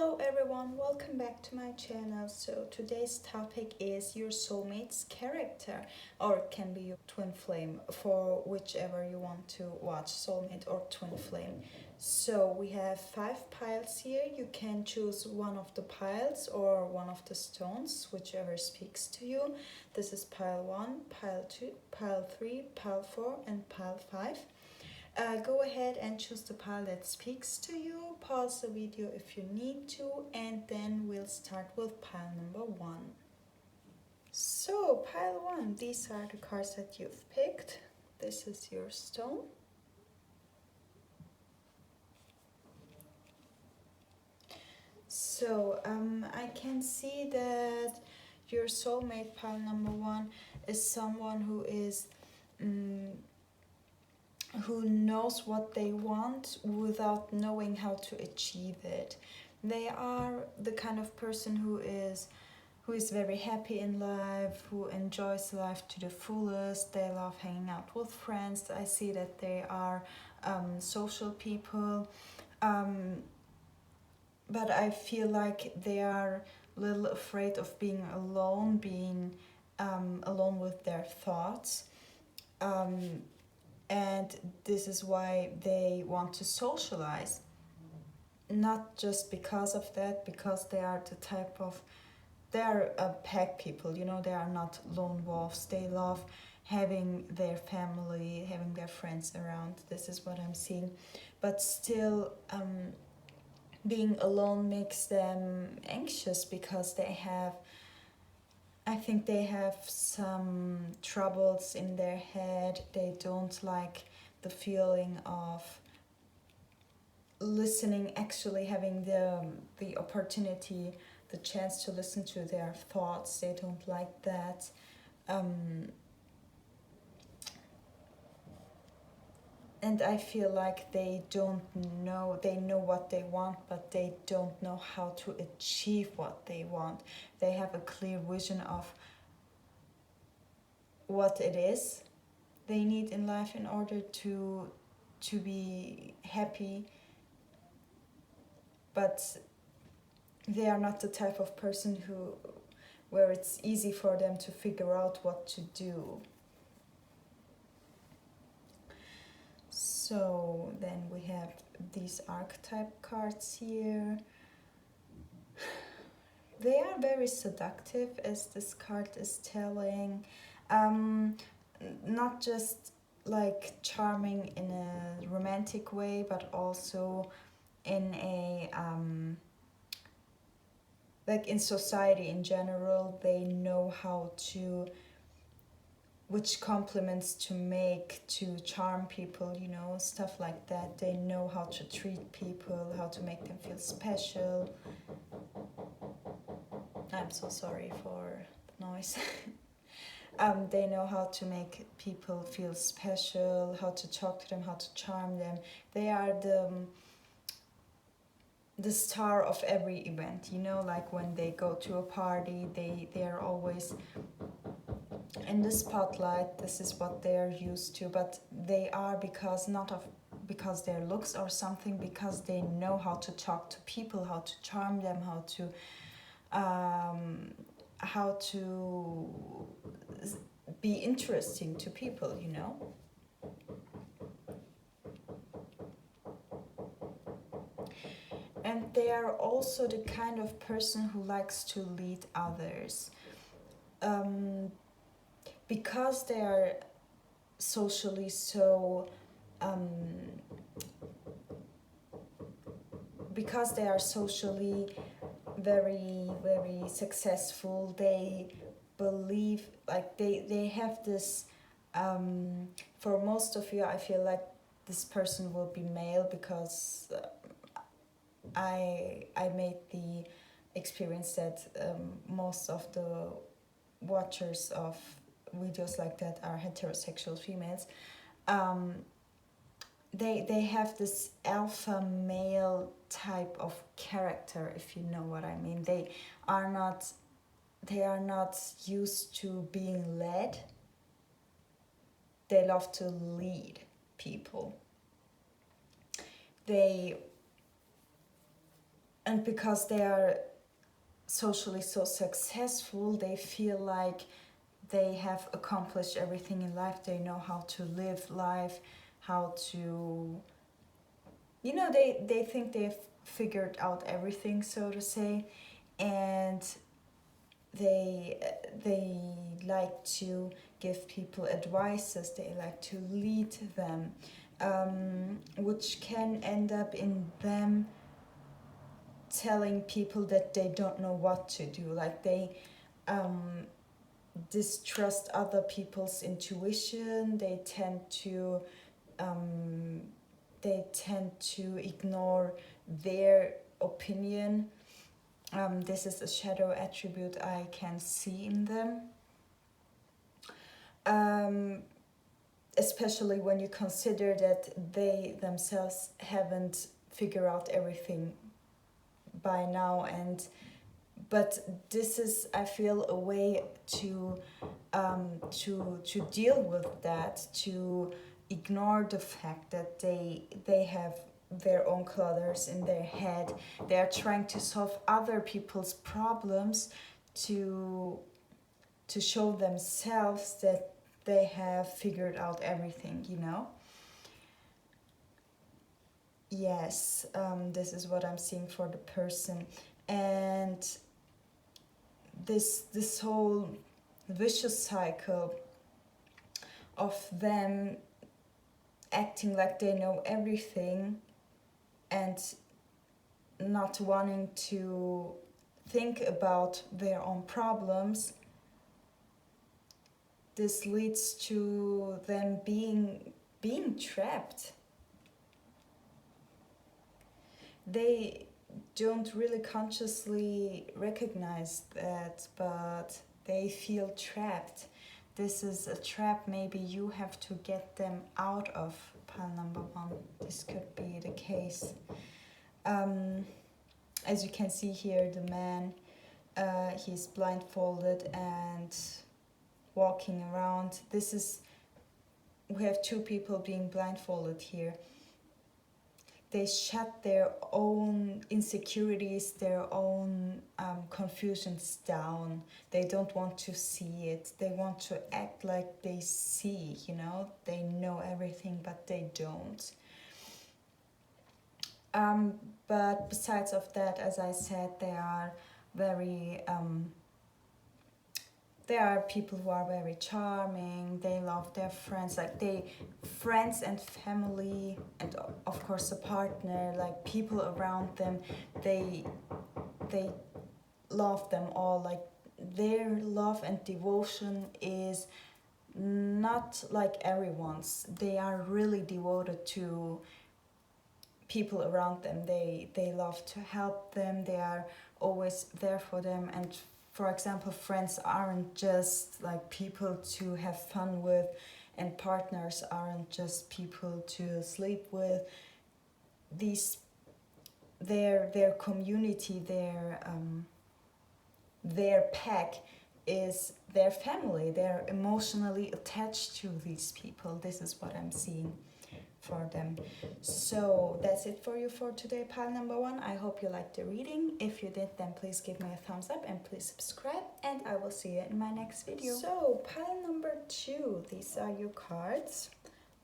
Hello everyone, welcome back to my channel. So today's topic is your soulmate's character, or it can be your twin flame for whichever you want to watch, soulmate or twin flame. So we have 5 piles here. You can choose one of the piles or one of the stones, whichever speaks to you. This is pile 1, pile 2, pile 3, pile 4 and pile 5. Go ahead and choose the pile that speaks to you. Pause the video if you need to, and then we'll start with pile number 1. So, pile 1, these are the cards that you've picked. This is your stone. So, I can see that your soulmate, pile number 1, is someone who is who knows what they want without knowing how to achieve it. They are the kind of person who is very happy in life, who enjoys life to the fullest. They love hanging out with friends. I see that they are social people, but I feel like they are a little afraid of being alone, alone with their thoughts. And this is why they want to socialize. Not just because of that, because they are the type of, they are pack people, you know, they are not lone wolves. They love having their family, having their friends around. This is what I'm seeing. But still, being alone makes them anxious because I think they have some troubles in their head. They don't like the feeling of listening, actually having the opportunity, the chance to listen to their thoughts. They don't like that. And I feel like they know what they want, but they don't know how to achieve what they want. They have a clear vision of what it is they need in life in order to be happy, but they are not the type of person where it's easy for them to figure out what to do. So then we have these archetype cards here. They are very seductive, as this card is telling. Not just like charming in a romantic way, but also in a like in society in general. They know which compliments to make to charm people, you know, stuff like that. They know how to treat people, how to make them feel special. I'm so sorry for the noise. They know how to make people feel special, how to talk to them, how to charm them. They are the star of every event, you know, like when they go to a party, they are always in the spotlight. This is what they are used to, but they are because their looks or something, because they know how to talk to people, how to charm them, how to be interesting to people, you know. And they are also the kind of person who likes to lead others. Because they are socially so very, very successful, they believe, like they have this, for most of you, I feel like this person will be male, because I made the experience that most of the watchers of videos like that are heterosexual females. They have this alpha male type of character, if you know what I mean. They are not used to being led. They love to lead people. They and because they are socially so successful, they feel like they have accomplished everything in life. They know how to live life, how to, you know, they think they've figured out everything, so to say. And they like to give people advices, they like to lead them, which can end up in them telling people that they don't know what to do. Like they distrust other people's intuition. Um, they tend to ignore their opinion. This is a shadow attribute I can see in them. Especially when you consider that they themselves haven't figured out everything by now, and but this is, I feel, a way to deal with that, to ignore the fact that they have their own clutters in their head. They are trying to solve other people's problems to show themselves that they have figured out everything, you know. Yes, this is what I'm seeing for the person. And this whole vicious cycle of them acting like they know everything and not wanting to think about their own problems, this leads to them being trapped. They don't really consciously recognize that, but they feel trapped. This is a trap maybe you have to get them out of, pile number 1. This could be the case. As you can see here, the man, he's blindfolded and walking around. We have 2 people being blindfolded here. They shut their own insecurities, their own confusions down. They don't want to see it. They want to act like they see, you know. They know everything, but they don't. But besides of that, as I said, they are very... there are people who are very charming. They love their friends, like friends and family, and of course a partner, like people around them. They love them all. Like their love and devotion is not like everyone's. They are really devoted to people around them. They love to help them. They are always there for them. And for example, friends aren't just like people to have fun with, and partners aren't just people to sleep with. Their community, their pack is their family. They're emotionally attached to these people. This is what I'm seeing for them. So that's it for you for today, pile number 1. I hope you liked the reading. If you did, then please give me a thumbs up and please subscribe, and I will see you in my next video. So pile number 2, these are your cards.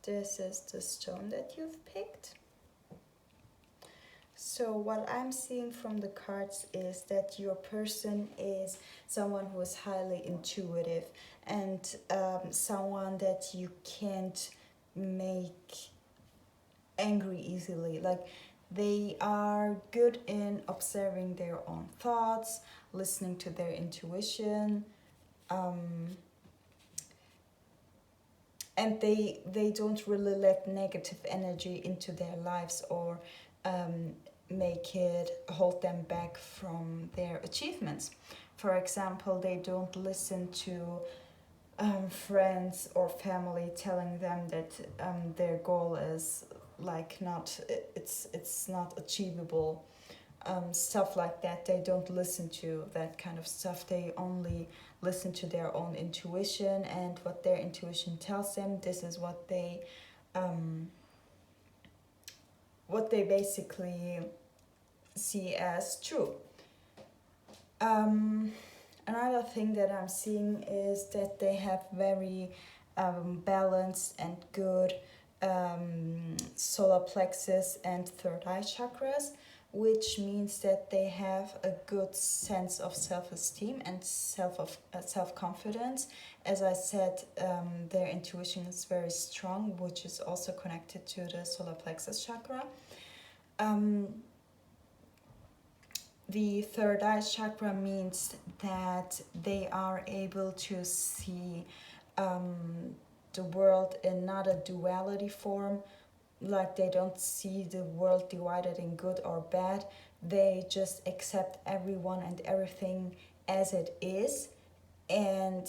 This is the stone that you've picked. So what I'm seeing from the cards is that your person is someone who is highly intuitive, and someone that you can't make angry easily. Like they are good in observing their own thoughts, listening to their intuition, and they don't really let negative energy into their lives or make it hold them back from their achievements. For example, they don't listen to friends or family telling them that their goal is like it's not achievable, stuff like that. They don't listen to that kind of stuff. They only listen to their own intuition, and what their intuition tells them, this is what they basically see as true. Another thing that I'm seeing is that they have very balanced and good solar plexus and third eye chakras, which means that they have a good sense of self-esteem and self-confidence. As I said, their intuition is very strong, which is also connected to the solar plexus chakra. The third eye chakra means that they are able to see the world in not a duality form, like they don't see the world divided in good or bad. They just accept everyone and everything as it is, and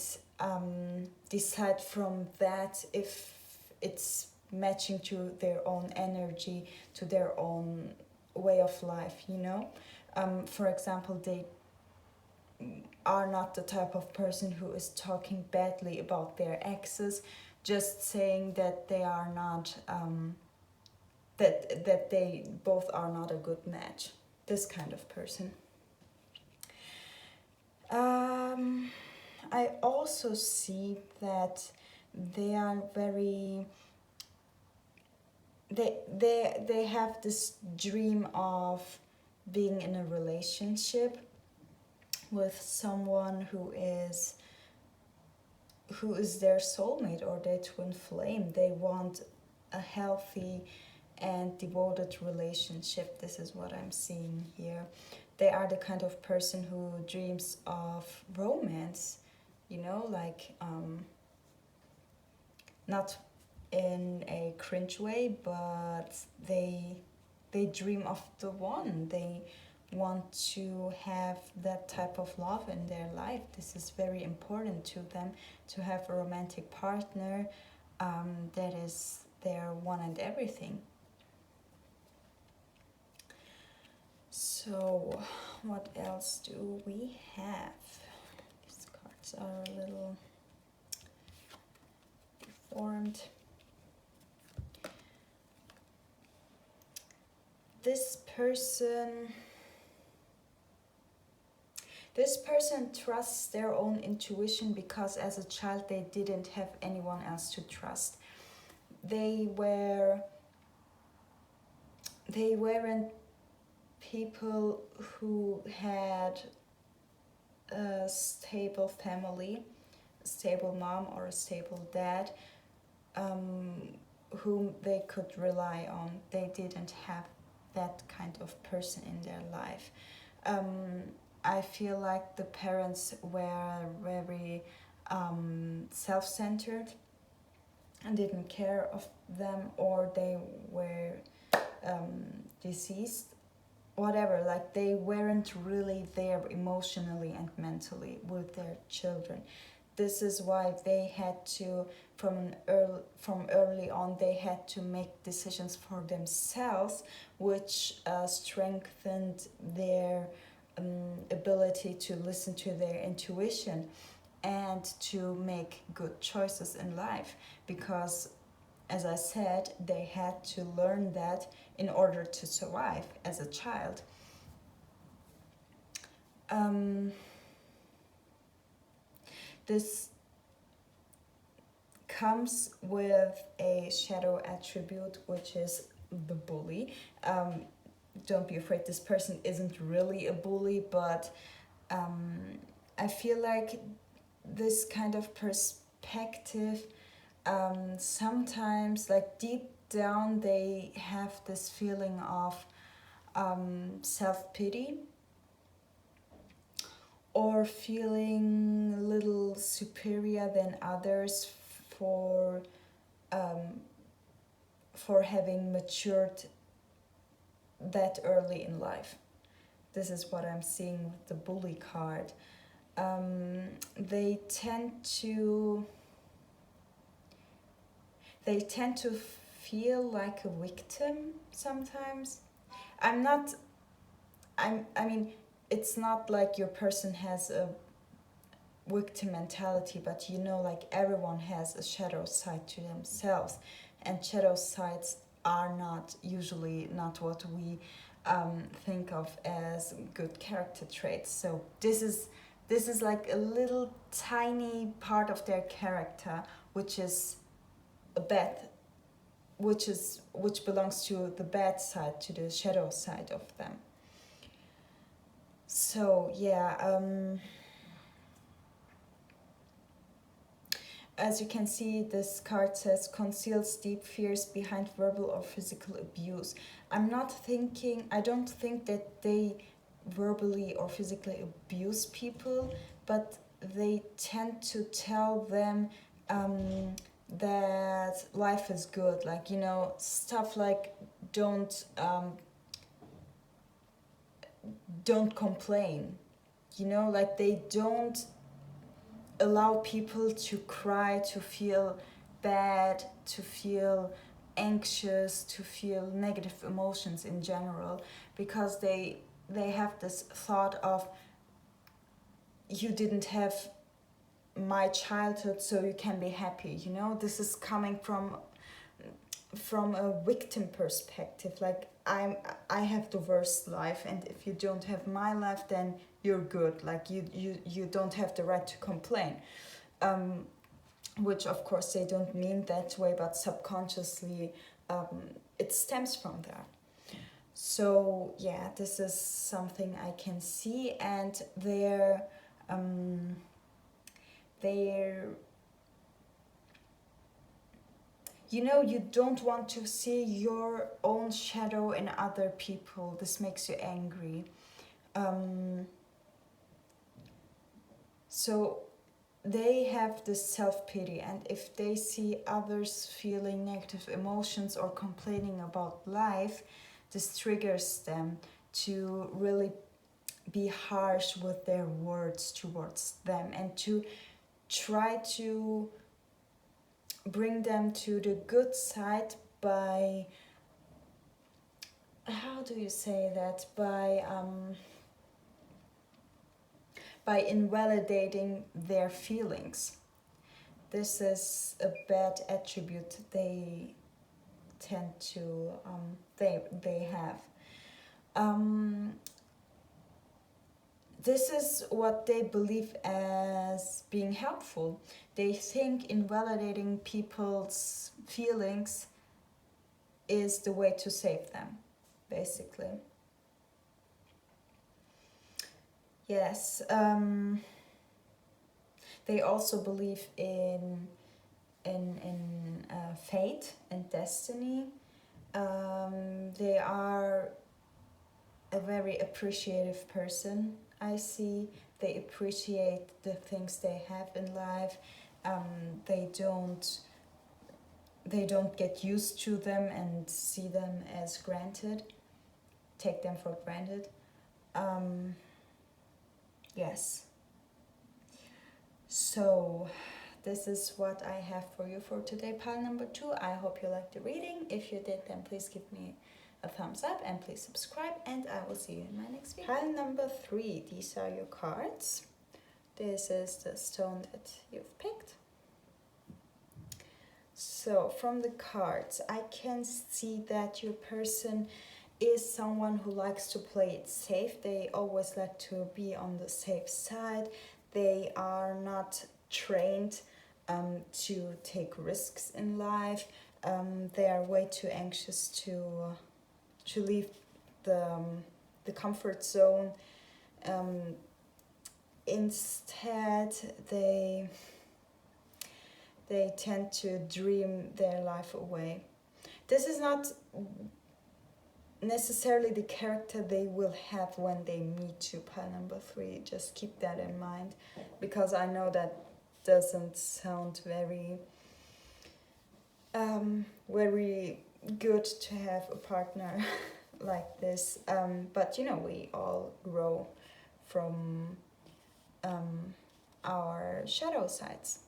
decide from that if it's matching to their own energy, to their own way of life, you know. For example, they are not the type of person who is talking badly about their exes, just saying that they are not that they both are not a good match. This kind of person. I also see that they are very they have this dream of being in a relationship with someone who is their soulmate or their twin flame. They want a healthy and devoted relationship. This is what I'm seeing here. They are the kind of person who dreams of romance, you know, like not in a cringe way, but they dream of the one. They want to have that type of love in their life. This is very important to them, to have a romantic partner that is their one and everything. So what else do we have? These cards are a little deformed. This person trusts their own intuition because as a child they didn't have anyone else to trust. They weren't people who had a stable family, a stable mom or a stable dad, whom they could rely on. They didn't have that kind of person in their life. I feel like the parents were very self-centered and didn't care of them, or they were deceased, whatever. Like they weren't really there emotionally and mentally with their children. This is why they had to, from early on, they had to make decisions for themselves, which strengthened their ability to listen to their intuition and to make good choices in life. Because, as I said, they had to learn that in order to survive as a child. This comes with a shadow attribute, which is the bully. Don't be afraid, this person isn't really a bully, but I feel like this kind of perspective, sometimes, like deep down, they have this feeling of self-pity, or feeling a little superior than others for having matured that early in life. This is what I'm seeing with the bully card. They tend to feel like a victim sometimes. I mean, it's not like your person has a victim mentality, but you know, like everyone has a shadow side to themselves, and shadow sides are not usually not what we think of as good character traits. So this is like a little tiny part of their character, which is a bad, which belongs to the bad side, to the shadow side of them. So yeah, as you can see, this card says conceals deep fears behind verbal or physical abuse. I don't think that they verbally or physically abuse people, but they tend to tell them that life is good. Like, stuff like don't complain. Like they don't allow people to cry, to feel bad, to feel anxious, to feel negative emotions in general, because they have this thought of, you didn't have my childhood, so you can be happy. This is coming from a victim perspective. Like, I have the worst life, and if you don't have my life, then you're good. Like, you don't have the right to complain. Which of course they don't mean that way, but subconsciously it stems from there. So yeah, this is something I can see. And they're you don't want to see your own shadow in other people. This makes you angry. So they have this self-pity, and if they see others feeling negative emotions or complaining about life, this triggers them to really be harsh with their words towards them, and to try to bring them to the good side by, how do you say that, by invalidating their feelings. This is a bad attribute they tend to they have. This is what they believe as being helpful. They think invalidating people's feelings is the way to save them, basically. Yes, they also believe in fate and destiny. They are a very appreciative person, I see. They appreciate the things they have in life. They don't get used to them and see them as granted, take them for granted. Yes. So this is what I have for you for today, pile number 2. I hope you liked the reading. If you did, then please give me a thumbs up and please subscribe, and I will see you in my next video. Pile number 3, these are your cards. This is the stone that you've picked. So from the cards, I can see that your person is someone who likes to play it safe. They always like to be on the safe side. They are not trained to take risks in life. They are way too anxious to leave the comfort zone. Instead, they tend to dream their life away. This is not necessarily the character they will have when they meet you, pile number 3. Just keep that in mind, because I know that doesn't sound very good to have a partner like this, but we all grow from our shadow sides.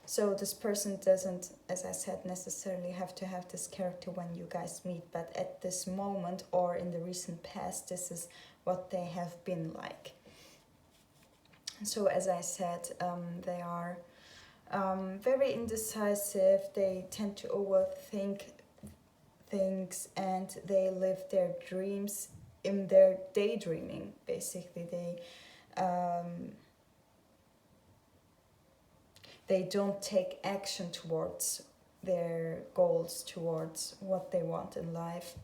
So this person doesn't, as I said, necessarily have to have this character when you guys meet, but at this moment or in the recent past, this is what they have been like. So as I said, they are very indecisive. They tend to overthink things, and they live their dreams in their daydreaming. Basically, they don't take action towards their goals, towards what they want in life.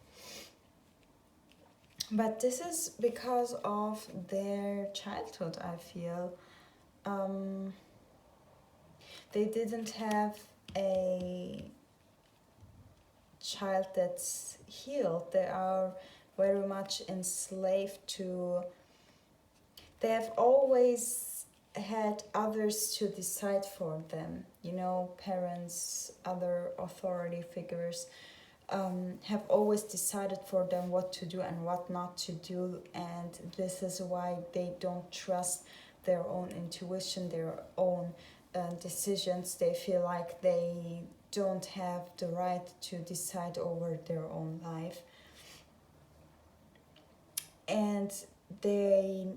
But this is because of their childhood, I feel. They didn't have a child that's healed. They are very much enslaved to... They have always had others to decide for them. You know, parents, other authority figures have always decided for them what to do and what not to do. And this is why they don't trust their own intuition, their own decisions. They feel like they don't have the right to decide over their own life. And the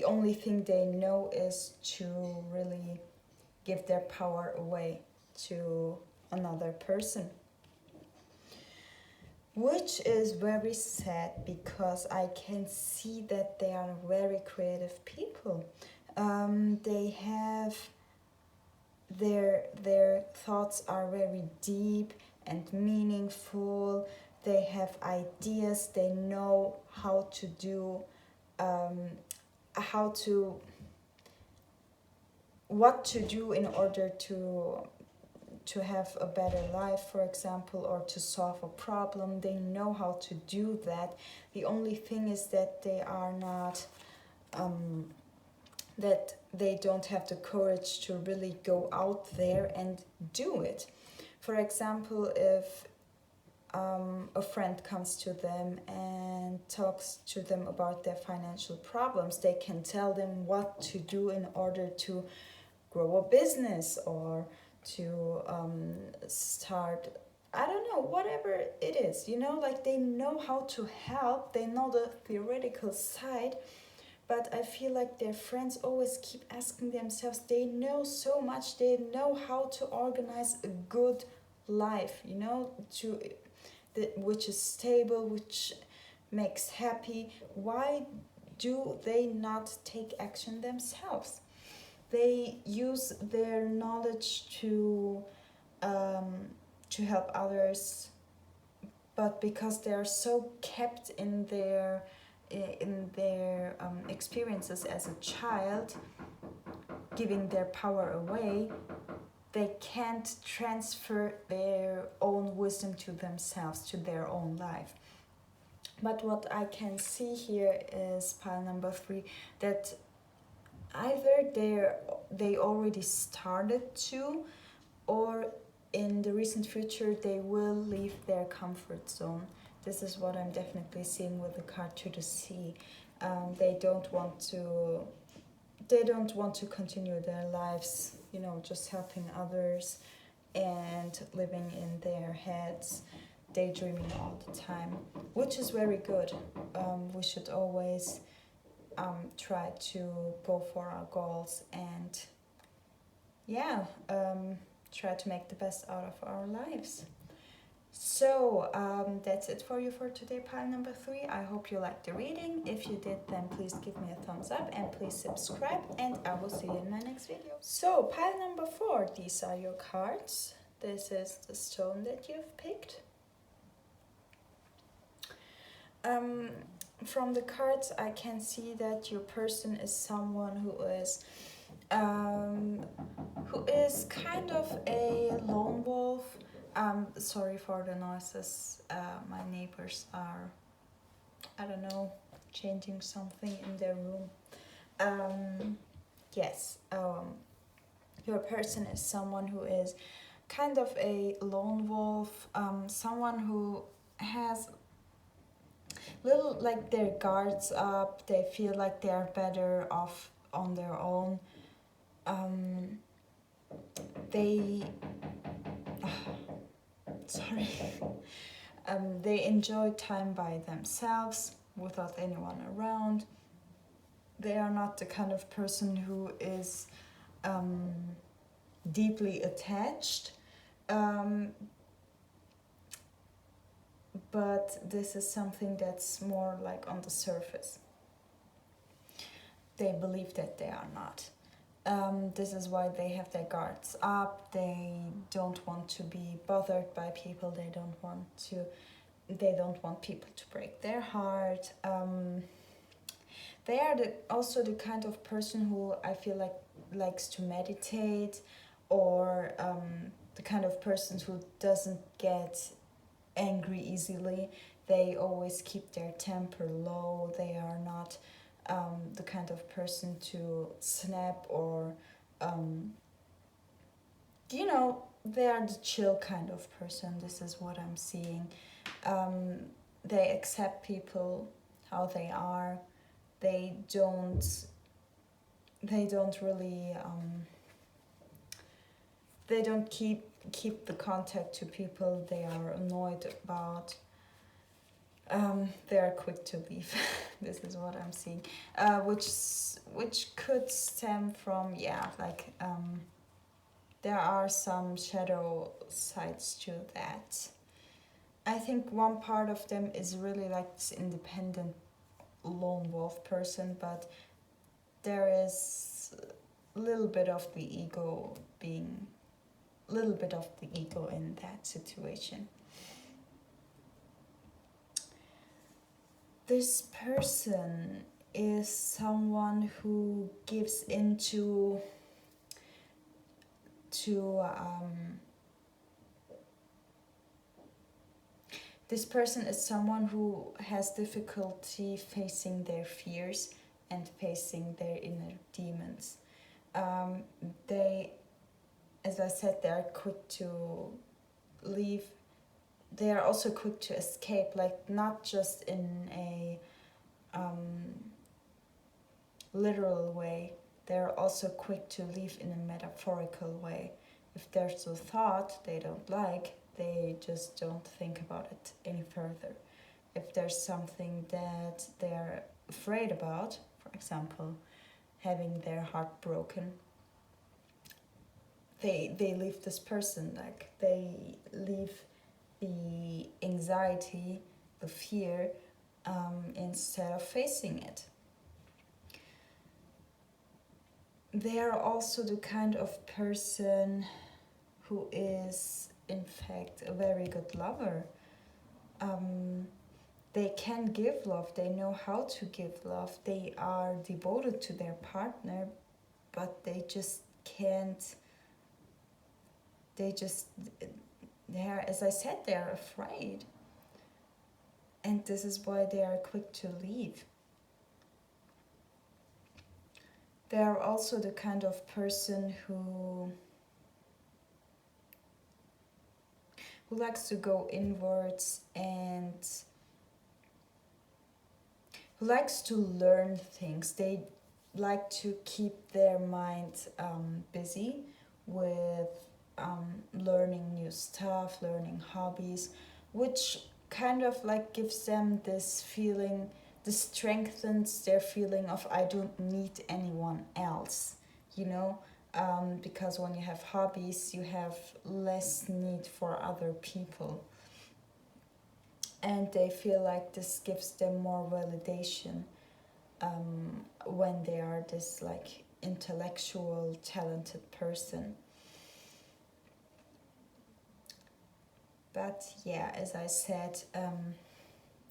only thing they know is to really give their power away to another person. Which is very sad, because I can see that they are very creative people. They have... Their thoughts are very deep and meaningful. They have ideas. They know how to do... what to do in order to have a better life, for example, or to solve a problem. They know how to do that. The only thing is that they are not... that they don't have the courage to really go out there and do it. For example, if a friend comes to them and talks to them about their financial problems, they can tell them what to do in order to grow a business, or to start, I don't know, whatever it is, you know, like they know how to help. They know the theoretical side. But I feel like their friends always keep asking themselves, they know so much, they know how to organize a good life, you know, which is stable, which makes happy. Why do they not take action themselves? They use their knowledge to help others, but because they are so kept in their experiences as a child, giving their power away, they can't transfer their own wisdom to themselves, to their own life. But what I can see here is pile number 3, that either they already started to, or in the recent future they will leave their comfort zone. This is what I'm definitely seeing with the card to the sea. They don't want to continue their lives, you know, just helping others and living in their heads, daydreaming all the time, which is very good. We should always try to go for our goals and try to make the best out of our lives. So that's it for you for today, pile number 3. I hope you liked the reading. If you did, then please give me a thumbs up and please subscribe, and I will see you in my next video. So pile number 4, these are your cards. This is the stone that you've picked. From the cards I can see that your person is someone who is kind of a lone wolf. Sorry for the noises. My neighbors are, I don't know, changing something in their room. Yes, your person is someone who is kind of a lone wolf, someone who has little, like, their guards up. They feel like they are better off on their own. They enjoy time by themselves without anyone around. They are not the kind of person who is deeply attached. but this is something that's more like on the surface. They believe that they are not. This is why they have their guards up. They don't want to be bothered by people. They don't want people to break their heart. They are also the kind of person who I feel like likes to meditate, or the kind of person who doesn't get angry easily. They always keep their temper low. They are not the kind of person to snap, or they are the chill kind of person. This is what I'm seeing. They accept people how they are. They don't really they don't keep the contact to people they are annoyed about. They are quick to leave. This is what I'm seeing, which could stem from there are some shadow sides to that. I think one part of them is really like this independent lone wolf person, but there is a little bit of the ego in that situation. This person is someone who gives into this person is someone who has difficulty facing their fears and facing their inner demons. As I said, they are quick to leave. They are also quick to escape, like not just in a literal way. They're also quick to leave in a metaphorical way. If there's a thought they don't like, they just don't think about it any further. If there's something that they're afraid about, for example, having their heart broken, they leave this person, like they leave the anxiety, the fear, instead of facing it. They are also the kind of person who is, in fact, a very good lover. They can give love, they know how to give love, they are devoted to their partner, but they just can't. As I said, they are afraid. And this is why they are quick to leave. They are also the kind of person who likes to go inwards and who likes to learn things. They like to keep their mind busy with learning new stuff, learning hobbies, which kind of like gives them this feeling, this strengthens their feeling of I don't need anyone else, because when you have hobbies, you have less need for other people. And they feel like this gives them more validation when they are this like intellectual, talented person. But yeah, as I said,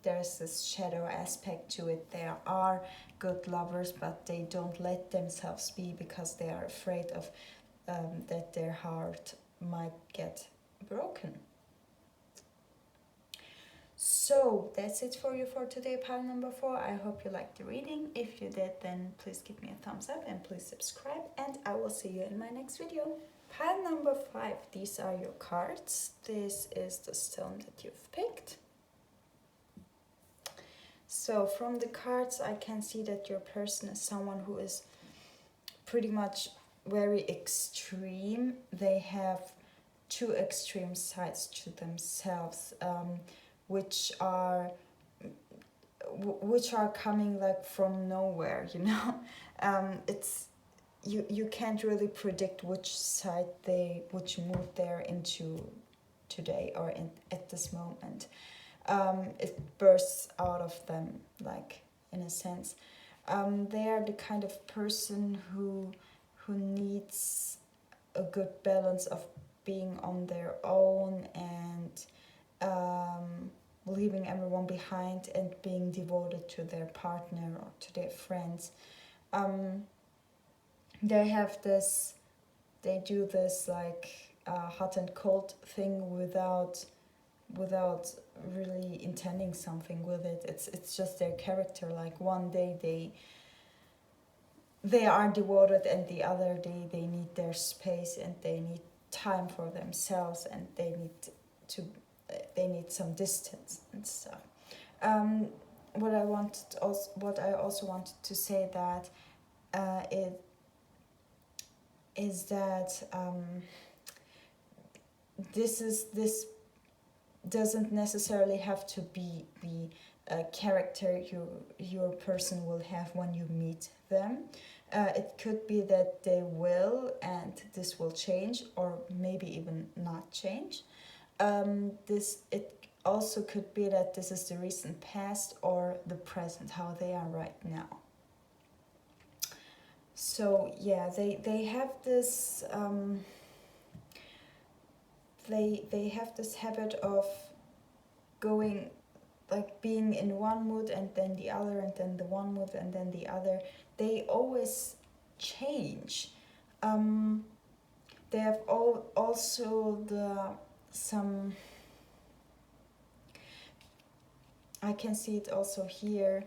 there's this shadow aspect to it. There are good lovers, but they don't let themselves be because they are afraid of that their heart might get broken. So that's it for you for today, pile number 4. I hope you liked the reading. If you did, then please give me a thumbs up and please subscribe, and I will see you in my next video. Pile number 5, these are your cards. This is the stone that you've picked. So from the cards I can see that your person is someone who is pretty much very extreme. They have two extreme sides to themselves, which are coming like from nowhere, it's you can't really predict which mood they're into today or at this moment. it bursts out of them, like, in a sense. They are the kind of person who needs a good balance of being on their own and leaving everyone behind and being devoted to their partner or to their friends. They have this, they do this like hot and cold thing without really intending something with it. It's just their character. Like one day they are devoted, and the other day they need their space and they need time for themselves, and they need some distance and stuff. What I also wanted to say that it is that this doesn't necessarily have to be a character your person will have when you meet them. It could be that they will, and this will change, or maybe even not change. It also could be that this is the recent past or the present, how they are right now. So yeah, they have this they have this habit of going, like being in one mood and then the other, and then the one mood and then the other. They always change. They have also some, I can see it also here.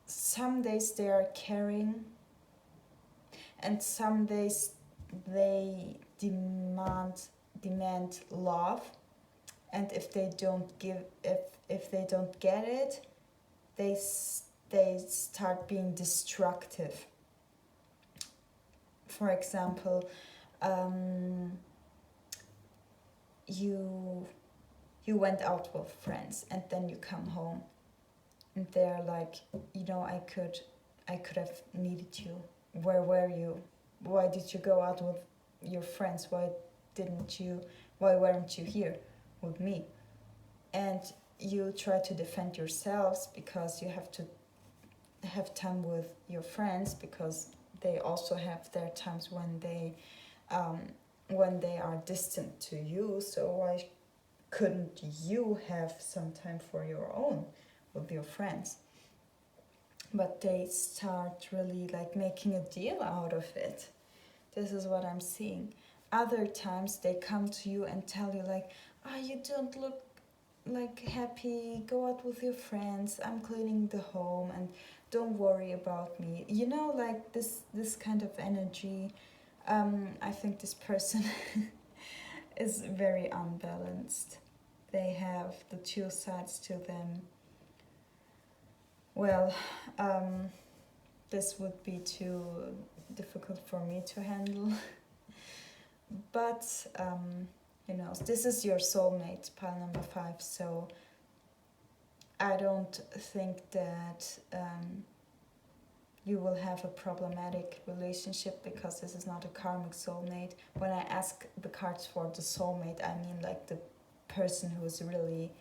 Some days they are caring, and some days they demand love, and if they don't get it, they start being destructive. For example, you went out with friends and then you come home and they're like, I could have needed you. Where were you? Why did you go out with your friends? Why weren't you here with me? And you try to defend yourselves because you have to have time with your friends, because they also have their times when they are distant to you. So why couldn't you have some time for your own with your friends? But they start really like making a deal out of it. This is what I'm seeing. Other times they come to you and tell you like, you don't look like happy, go out with your friends, I'm cleaning the home, and don't worry about me. Like this kind of energy. I think this person is very unbalanced. They have the two sides to them. Well, this would be too difficult for me to handle. But this is your soulmate, pile number 5. So I don't think that you will have a problematic relationship, because this is not a karmic soulmate. When I ask the cards for the soulmate, I mean like the person who is really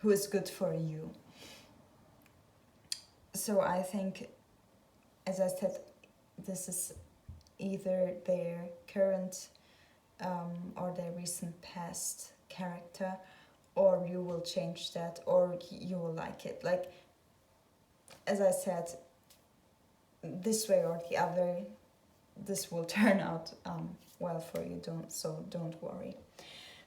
who is good for you. So I think, as I said, this is either their current or their recent past character, or you will change that, or you will like it. Like, as I said, this way or the other, this will turn out well for you. Don't worry.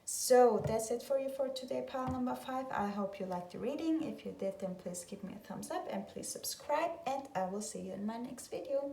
So that's it for you for today, pile number 5. I hope you liked the reading. If you did, then please give me a thumbs up and please subscribe, and I will see you in my next video.